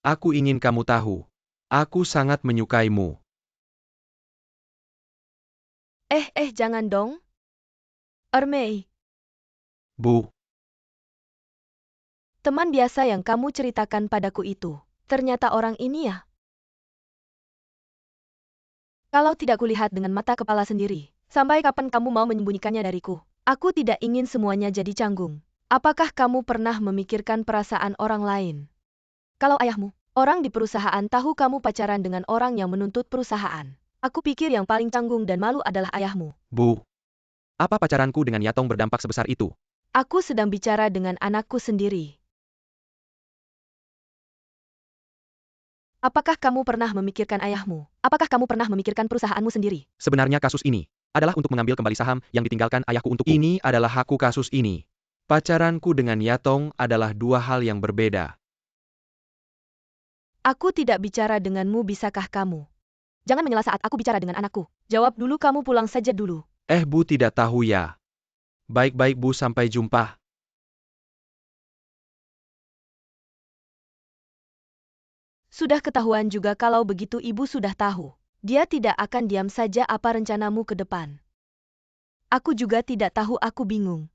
Aku ingin kamu tahu. Aku sangat menyukaimu. Jangan dong. Ermei, Bu, teman biasa yang kamu ceritakan padaku itu. Ternyata orang ini ya. Kalau tidak kulihat dengan mata kepala sendiri, sampai kapan kamu mau menyembunyikannya dariku? Aku tidak ingin semuanya jadi canggung. Apakah kamu pernah memikirkan perasaan orang lain? Kalau ayahmu, orang di perusahaan tahu kamu pacaran dengan orang yang menuntut perusahaan. Aku pikir yang paling canggung dan malu adalah ayahmu. Bu. Apa pacaranku dengan Yatong berdampak sebesar itu? Aku sedang bicara dengan anakku sendiri. Apakah kamu pernah memikirkan ayahmu? Apakah kamu pernah memikirkan perusahaanmu sendiri? Sebenarnya kasus ini adalah untuk mengambil kembali saham yang ditinggalkan ayahku untukku. Ini adalah hakku kasus ini. Pacaranku dengan Yatong adalah dua hal yang berbeda. Aku tidak bicara denganmu, bisakah kamu? Jangan menyela saat aku bicara dengan anakku. Jawab dulu, kamu pulang saja dulu. Bu tidak tahu ya. Baik-baik Bu, sampai jumpa. Sudah ketahuan juga kalau begitu ibu sudah tahu. Dia tidak akan diam saja. Apa rencanamu ke depan? Aku juga tidak tahu, aku bingung.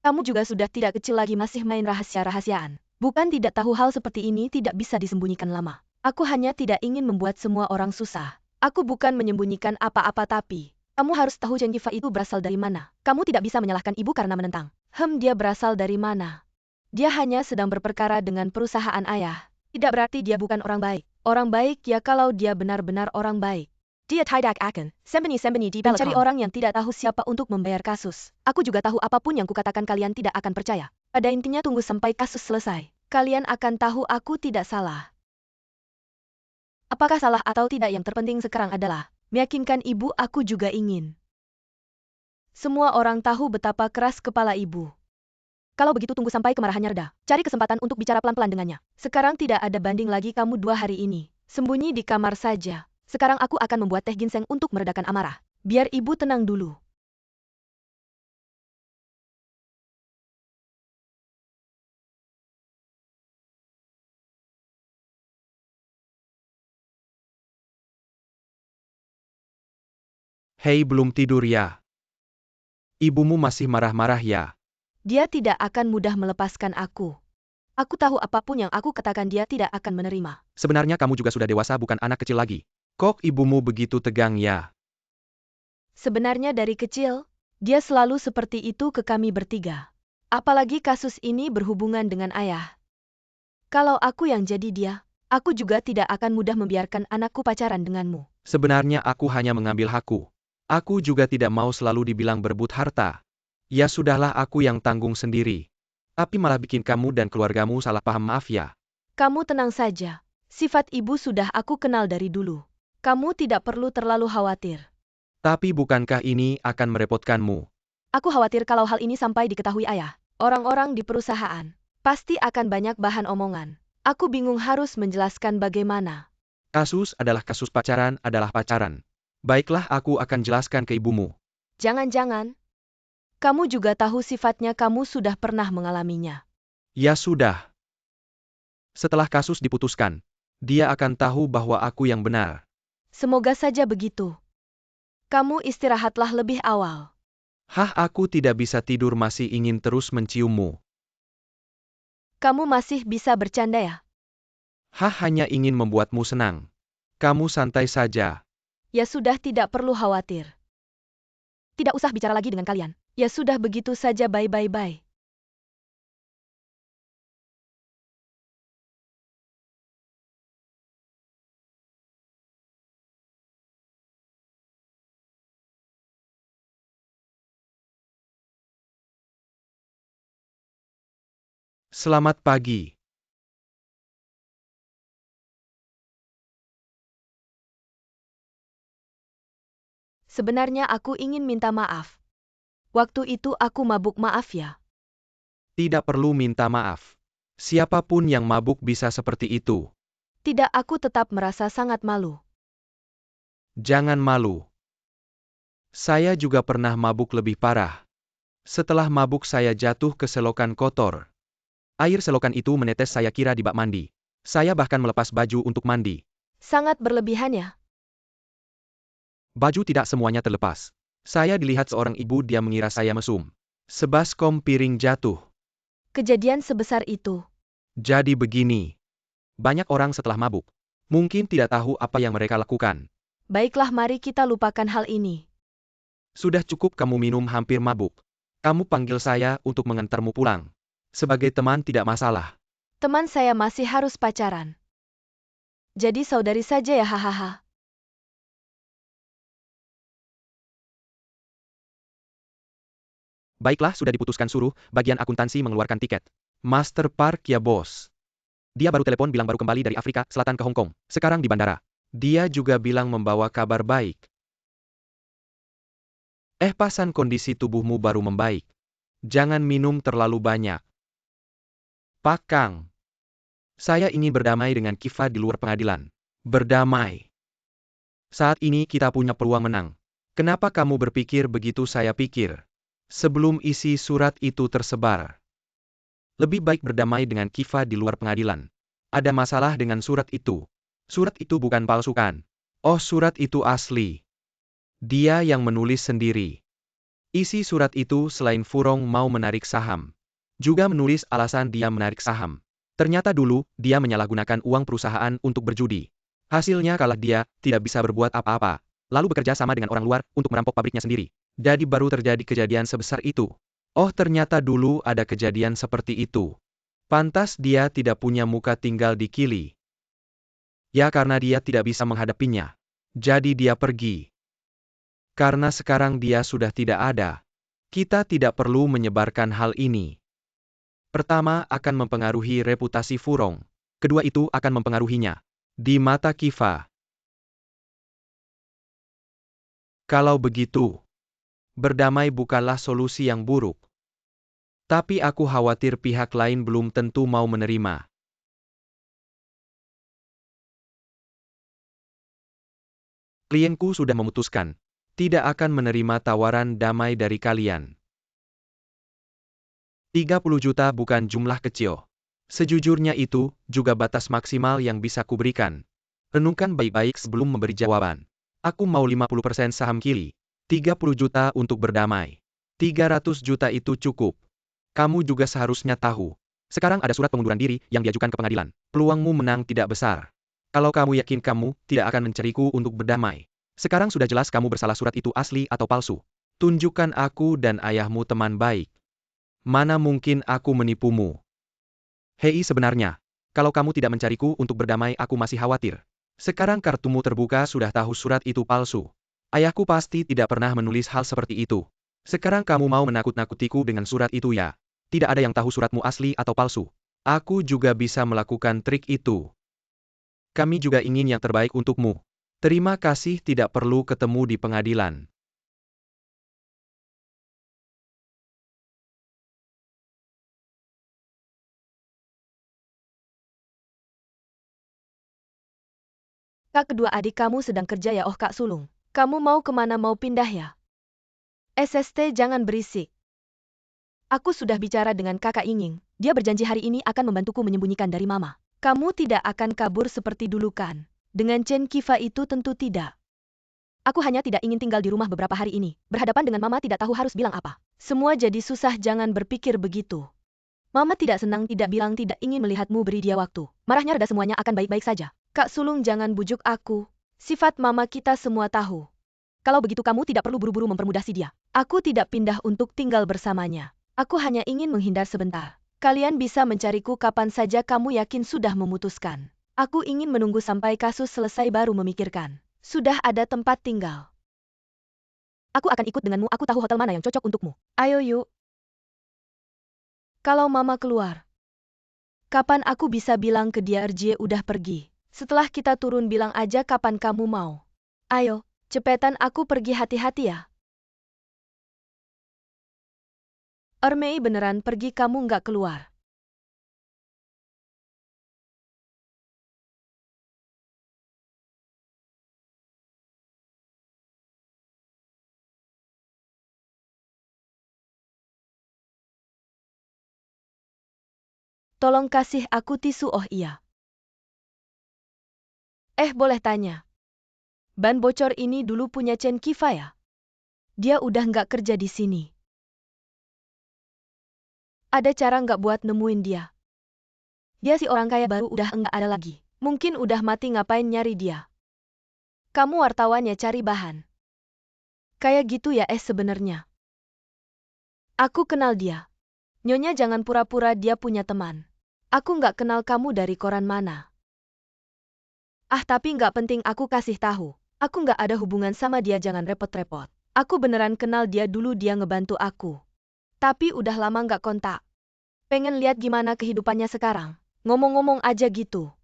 Kamu juga sudah tidak kecil lagi, masih main rahasia-rahasiaan. Bukan tidak tahu, hal seperti ini tidak bisa disembunyikan lama. Aku hanya tidak ingin membuat semua orang susah. Aku bukan menyembunyikan apa-apa, tapi kamu harus tahu Chen Qifa itu berasal dari mana. Kamu tidak bisa menyalahkan ibu karena menentang. Dia berasal dari mana? Dia hanya sedang berperkara dengan perusahaan ayah. Tidak berarti dia bukan orang baik. Orang baik ya kalau dia benar-benar orang baik. Dia tidak akan sembunyi-sembunyi di belakang. Mencari orang yang tidak tahu siapa untuk membayar kasus. Aku juga tahu apapun yang kukatakan kalian tidak akan percaya. Pada intinya tunggu sampai kasus selesai. Kalian akan tahu aku tidak salah. Apakah salah atau tidak, yang terpenting sekarang adalah meyakinkan ibu. Aku juga ingin semua orang tahu betapa keras kepala ibu. Kalau begitu tunggu sampai kemarahannya reda. Cari kesempatan untuk bicara pelan-pelan dengannya. Sekarang tidak ada banding lagi kamu 2 hari ini. Sembunyi di kamar saja. Sekarang aku akan membuat teh ginseng untuk meredakan amarah. Biar ibu tenang dulu. Hei, belum tidur ya? Ibumu masih marah-marah ya? Dia tidak akan mudah melepaskan aku. Aku tahu apapun yang aku katakan dia tidak akan menerima. Sebenarnya kamu juga sudah dewasa, bukan anak kecil lagi. Kok ibumu begitu tegang ya? Sebenarnya dari kecil, dia selalu seperti itu ke kami bertiga. Apalagi kasus ini berhubungan dengan ayah. Kalau aku yang jadi dia, aku juga tidak akan mudah membiarkan anakku pacaran denganmu. Sebenarnya aku hanya mengambil hakku. Aku juga tidak mau selalu dibilang berebut harta. Ya sudahlah, aku yang tanggung sendiri. Tapi malah bikin kamu dan keluargamu salah paham, maaf ya. Kamu tenang saja. Sifat ibu sudah aku kenal dari dulu. Kamu tidak perlu terlalu khawatir. Tapi bukankah ini akan merepotkanmu? Aku khawatir kalau hal ini sampai diketahui ayah. Orang-orang di perusahaan pasti akan banyak bahan omongan. Aku bingung harus menjelaskan bagaimana. Kasus adalah kasus, pacaran adalah pacaran. Baiklah, aku akan jelaskan ke ibumu. Jangan-jangan kamu juga tahu sifatnya, kamu sudah pernah mengalaminya. Ya sudah. Setelah kasus diputuskan, dia akan tahu bahwa aku yang benar. Semoga saja begitu. Kamu istirahatlah lebih awal. Aku tidak bisa tidur, masih ingin terus menciummu. Kamu masih bisa bercanda ya? Hanya ingin membuatmu senang. Kamu santai saja. Ya sudah, tidak perlu khawatir. Tidak usah bicara lagi dengan kalian. Ya sudah, begitu saja, bye-bye-bye. Selamat pagi. Sebenarnya aku ingin minta maaf. Waktu itu aku mabuk, maaf ya. Tidak perlu minta maaf. Siapapun yang mabuk bisa seperti itu. Tidak, aku tetap merasa sangat malu. Jangan malu. Saya juga pernah mabuk lebih parah. Setelah mabuk saya jatuh ke selokan kotor. Air selokan itu menetes, saya kira di bak mandi. Saya bahkan melepas baju untuk mandi. Sangat berlebihan ya. Baju tidak semuanya terlepas. Saya dilihat seorang ibu, dia mengira saya mesum. Sebaskom piring jatuh. Kejadian sebesar itu. Jadi begini. Banyak orang setelah mabuk. Mungkin tidak tahu apa yang mereka lakukan. Baiklah, mari kita lupakan hal ini. Sudah cukup kamu minum hampir mabuk. Kamu panggil saya untuk mengantarmu pulang. Sebagai teman tidak masalah. Teman saya masih harus pacaran. Jadi saudari saja ya, hahaha. Baiklah, sudah diputuskan, suruh bagian akuntansi mengeluarkan tiket. Master Park ya bos. Dia baru telepon bilang baru kembali dari Afrika Selatan ke Hong Kong. Sekarang di bandara. Dia juga bilang membawa kabar baik. Pasan kondisi tubuhmu baru membaik. Jangan minum terlalu banyak. Pak Kang. Saya ingin berdamai dengan Kifa di luar pengadilan. Berdamai. Saat ini kita punya peluang menang. Kenapa kamu berpikir begitu? Saya pikir. Sebelum isi surat itu tersebar. Lebih baik berdamai dengan Kifa di luar pengadilan. Ada masalah dengan surat itu. Surat itu bukan palsu kan? Oh, surat itu asli. Dia yang menulis sendiri. Isi surat itu selain Furong mau menarik saham. Juga menulis alasan dia menarik saham. Ternyata dulu, dia menyalahgunakan uang perusahaan untuk berjudi. Hasilnya kalah, dia tidak bisa berbuat apa-apa. Lalu bekerja sama dengan orang luar untuk merampok pabriknya sendiri. Jadi baru terjadi kejadian sebesar itu. Oh, ternyata dulu ada kejadian seperti itu. Pantas dia tidak punya muka tinggal di Kili. Ya, karena dia tidak bisa menghadapinya. Jadi dia pergi. Karena sekarang dia sudah tidak ada. Kita tidak perlu menyebarkan hal ini. Pertama, akan mempengaruhi reputasi Furong. Kedua, itu akan mempengaruhinya di mata Kifa. Kalau begitu, berdamai bukanlah solusi yang buruk. Tapi aku khawatir pihak lain belum tentu mau menerima. Klienku sudah memutuskan, tidak akan menerima tawaran damai dari kalian. 30 juta bukan jumlah kecil. Sejujurnya itu, juga batas maksimal yang bisa kuberikan. Renungkan baik-baik sebelum memberi jawaban. Aku mau 50% saham Kili. 30 juta untuk berdamai. 300 juta itu cukup. Kamu juga seharusnya tahu. Sekarang ada surat pengunduran diri yang diajukan ke pengadilan. Peluangmu menang tidak besar. Kalau kamu yakin kamu tidak akan mencariku untuk berdamai. Sekarang sudah jelas kamu bersalah, surat itu asli atau palsu. Tunjukkan aku dan ayahmu teman baik. Mana mungkin aku menipumu? Hei, sebenarnya, kalau kamu tidak mencariku untuk berdamai, aku masih khawatir. Sekarang kartumu terbuka, sudah tahu surat itu palsu. Ayahku pasti tidak pernah menulis hal seperti itu. Sekarang kamu mau menakut-nakutiku dengan surat itu ya? Tidak ada yang tahu suratmu asli atau palsu. Aku juga bisa melakukan trik itu. Kami juga ingin yang terbaik untukmu. Terima kasih, tidak perlu ketemu di pengadilan. Kak, kedua adik kamu sedang kerja ya? Oh, Kak Sulung. Kamu mau kemana, mau pindah ya? SST, jangan berisik. Aku sudah bicara dengan kakak Inging. Dia berjanji hari ini akan membantuku menyembunyikan dari mama. Kamu tidak akan kabur seperti dulu kan? Dengan Chen Kifa itu tentu tidak. Aku hanya tidak ingin tinggal di rumah beberapa hari ini. Berhadapan dengan mama tidak tahu harus bilang apa. Semua jadi susah, jangan berpikir begitu. Mama tidak senang, tidak bilang tidak ingin melihatmu, beri dia waktu. Marahnya reda, semuanya akan baik-baik saja. Kak Sulung, jangan bujuk aku. Sifat mama kita semua tahu. Kalau begitu kamu tidak perlu buru-buru mempermudah si dia. Aku tidak pindah untuk tinggal bersamanya. Aku hanya ingin menghindar sebentar. Kalian bisa mencariku kapan saja kamu yakin sudah memutuskan. Aku ingin menunggu sampai kasus selesai baru memikirkan. Sudah ada tempat tinggal. Aku akan ikut denganmu, aku tahu hotel mana yang cocok untukmu. Ayo yuk. Kalau mama keluar, kapan aku bisa bilang ke dia Rjie udah pergi? Setelah kita turun bilang aja kapan kamu mau. Ayo, cepetan aku pergi, hati-hati ya. Ermei beneran pergi, kamu nggak keluar. Tolong kasih aku tisu, oh iya. Boleh tanya. Ban bocor ini dulu punya Chen Qifa ya? Dia udah nggak kerja di sini. Ada cara nggak buat nemuin dia? Dia si orang kaya baru udah nggak ada lagi. Mungkin udah mati, ngapain nyari dia? Kamu wartawan ya, cari bahan. Kayak gitu ya sebenarnya. Aku kenal dia. Nyonya jangan pura-pura dia punya teman. Aku nggak kenal kamu dari koran mana. Tapi nggak penting, aku kasih tahu. Aku nggak ada hubungan sama dia, jangan repot-repot. Aku beneran kenal dia dulu, dia ngebantu aku. Tapi udah lama nggak kontak. Pengen lihat gimana kehidupannya sekarang. Ngomong-ngomong aja gitu.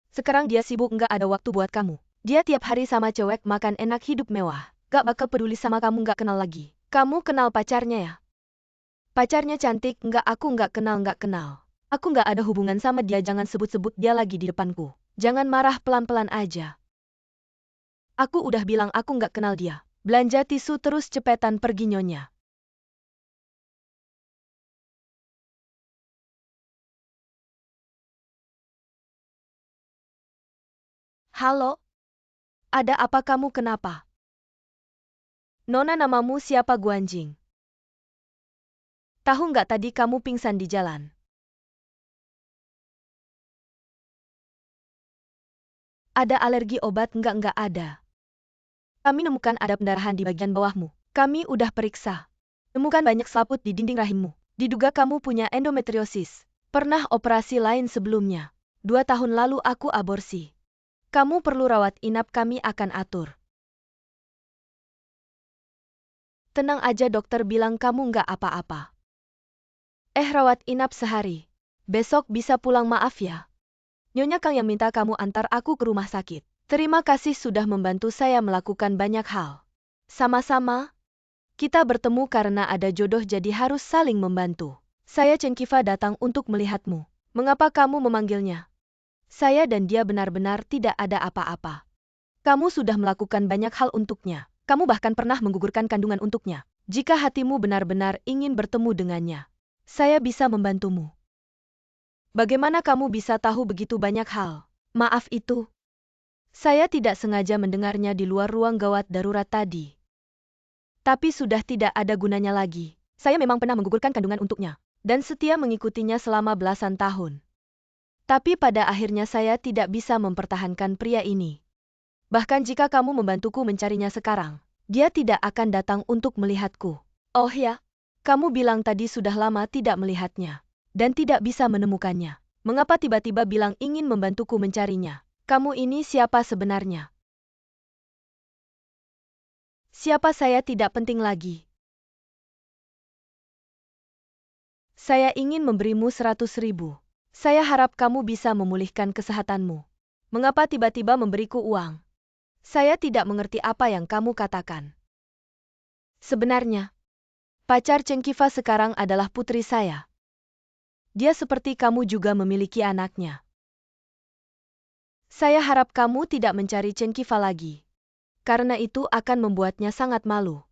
Sekarang dia sibuk, nggak ada waktu buat kamu. Dia tiap hari sama cewek, makan enak, hidup mewah. Gak bakal peduli sama kamu, nggak kenal lagi. Kamu kenal pacarnya ya? Pacarnya cantik? Nggak, aku nggak kenal. Aku nggak ada hubungan sama dia, jangan sebut-sebut dia lagi di depanku. Jangan marah, pelan-pelan aja. Aku udah bilang aku nggak kenal dia. Belanja tisu terus, cepetan pergi nyonya. Halo? Ada apa, kamu kenapa? Nona, namamu siapa? Guanjing. Tahu nggak tadi kamu pingsan di jalan? Ada alergi obat? Nggak ada. Kami nemukan ada pendarahan di bagian bawahmu. Kami udah periksa. Temukan banyak selaput di dinding rahimmu. Diduga kamu punya endometriosis. Pernah operasi lain sebelumnya. 2 tahun lalu aku aborsi. Kamu perlu rawat inap, kami akan atur. Tenang aja, dokter bilang kamu nggak apa-apa. Rawat inap sehari. Besok bisa pulang, maaf ya. Nyonya Kang yang minta kamu antar aku ke rumah sakit. Terima kasih sudah membantu saya melakukan banyak hal. Sama-sama. Kita bertemu karena ada jodoh, jadi harus saling membantu. Saya Chen Qifa datang untuk melihatmu. Mengapa kamu memanggilnya? Saya dan dia benar-benar tidak ada apa-apa. Kamu sudah melakukan banyak hal untuknya. Kamu bahkan pernah menggugurkan kandungan untuknya. Jika hatimu benar-benar ingin bertemu dengannya, saya bisa membantumu. Bagaimana kamu bisa tahu begitu banyak hal? Maaf, itu. Saya tidak sengaja mendengarnya di luar ruang gawat darurat tadi. Tapi sudah tidak ada gunanya lagi. Saya memang pernah menggugurkan kandungan untuknya. Dan setia mengikutinya selama belasan tahun. Tapi pada akhirnya saya tidak bisa mempertahankan pria ini. Bahkan jika kamu membantuku mencarinya sekarang, dia tidak akan datang untuk melihatku. Oh ya? Kamu bilang tadi sudah lama tidak melihatnya. Dan tidak bisa menemukannya. Mengapa tiba-tiba bilang ingin membantuku mencarinya? Kamu ini siapa sebenarnya? Siapa saya tidak penting lagi. Saya ingin memberimu 100.000. Saya harap kamu bisa memulihkan kesehatanmu. Mengapa tiba-tiba memberiku uang? Saya tidak mengerti apa yang kamu katakan. Sebenarnya, pacar Chen Qifa sekarang adalah putri saya. Dia seperti kamu juga memiliki anaknya. Saya harap kamu tidak mencari Chen Qifa lagi. Karena itu akan membuatnya sangat malu.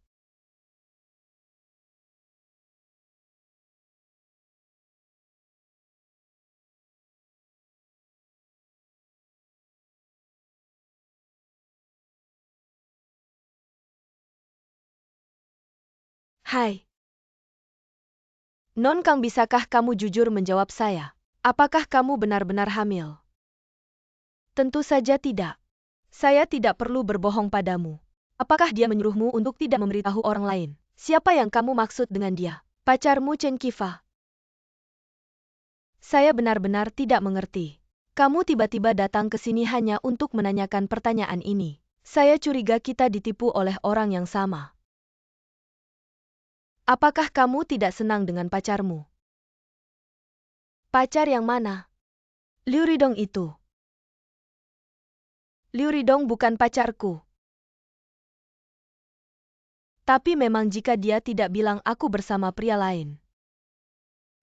Hai. Non Kang, bisakah kamu jujur menjawab saya? Apakah kamu benar-benar hamil? Tentu saja tidak. Saya tidak perlu berbohong padamu. Apakah dia menyuruhmu untuk tidak memberitahu orang lain? Siapa yang kamu maksud dengan dia? Pacarmu Chen Qifa. Saya benar-benar tidak mengerti. Kamu tiba-tiba datang ke sini hanya untuk menanyakan pertanyaan ini. Saya curiga kita ditipu oleh orang yang sama. Apakah kamu tidak senang dengan pacarmu? Pacar yang mana? Liu Ridong itu. Liu Ridong bukan pacarku. Tapi memang jika dia tidak bilang aku bersama pria lain,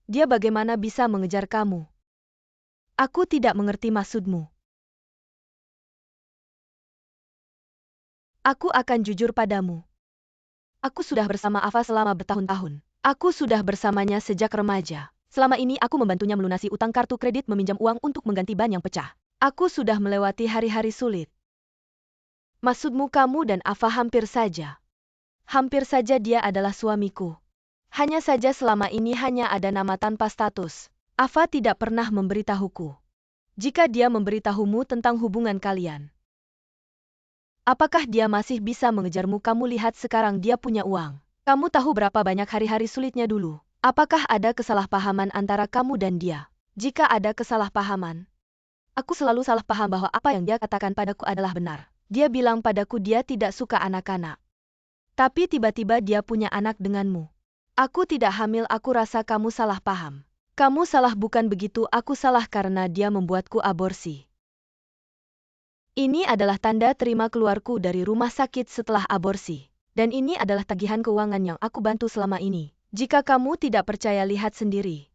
dia bagaimana bisa mengejar kamu? Aku tidak mengerti maksudmu. Aku akan jujur padamu. Aku sudah bersama Ava selama bertahun-tahun. Aku sudah bersamanya sejak remaja. Selama ini aku membantunya melunasi utang kartu kredit, meminjam uang untuk mengganti ban yang pecah. Aku sudah melewati hari-hari sulit. Maksudmu kamu dan Ava hampir saja. Hampir saja dia adalah suamiku. Hanya saja selama ini hanya ada nama tanpa status. Ava tidak pernah memberitahuku. Jika dia memberitahumu tentang hubungan kalian, apakah dia masih bisa mengejarmu? Kamu lihat sekarang dia punya uang. Kamu tahu berapa banyak hari-hari sulitnya dulu. Apakah ada kesalahpahaman antara kamu dan dia? Jika ada kesalahpahaman, aku selalu salah paham bahwa apa yang dia katakan padaku adalah benar. Dia bilang padaku dia tidak suka anak-anak. Tapi tiba-tiba dia punya anak denganmu. Aku tidak hamil, aku rasa kamu salah paham. Kamu salah, bukan begitu, aku salah karena dia membuatku aborsi. Ini adalah tanda terima keluarku dari rumah sakit setelah aborsi. Dan ini adalah tagihan keuangan yang aku bantu selama ini. Jika kamu tidak percaya, lihat sendiri.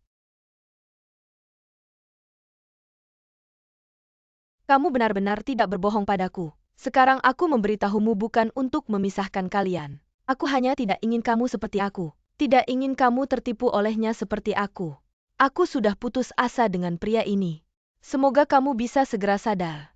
Kamu benar-benar tidak berbohong padaku. Sekarang aku memberitahumu bukan untuk memisahkan kalian. Aku hanya tidak ingin kamu seperti aku. Tidak ingin kamu tertipu olehnya seperti aku. Aku sudah putus asa dengan pria ini. Semoga kamu bisa segera sadar.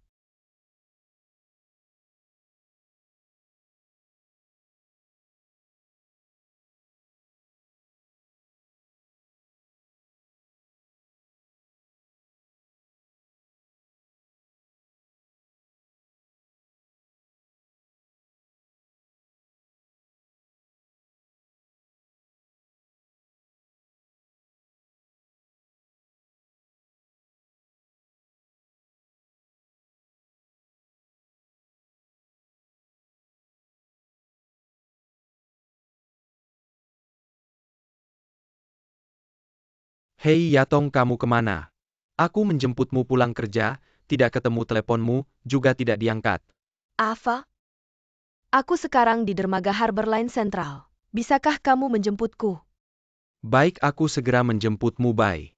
Hei Yatong, kamu kemana? Aku menjemputmu pulang kerja, tidak ketemu teleponmu, juga tidak diangkat. Ava? Aku sekarang di dermaga Harbor Line Central. Bisakah kamu menjemputku? Baik, aku segera menjemputmu, bye.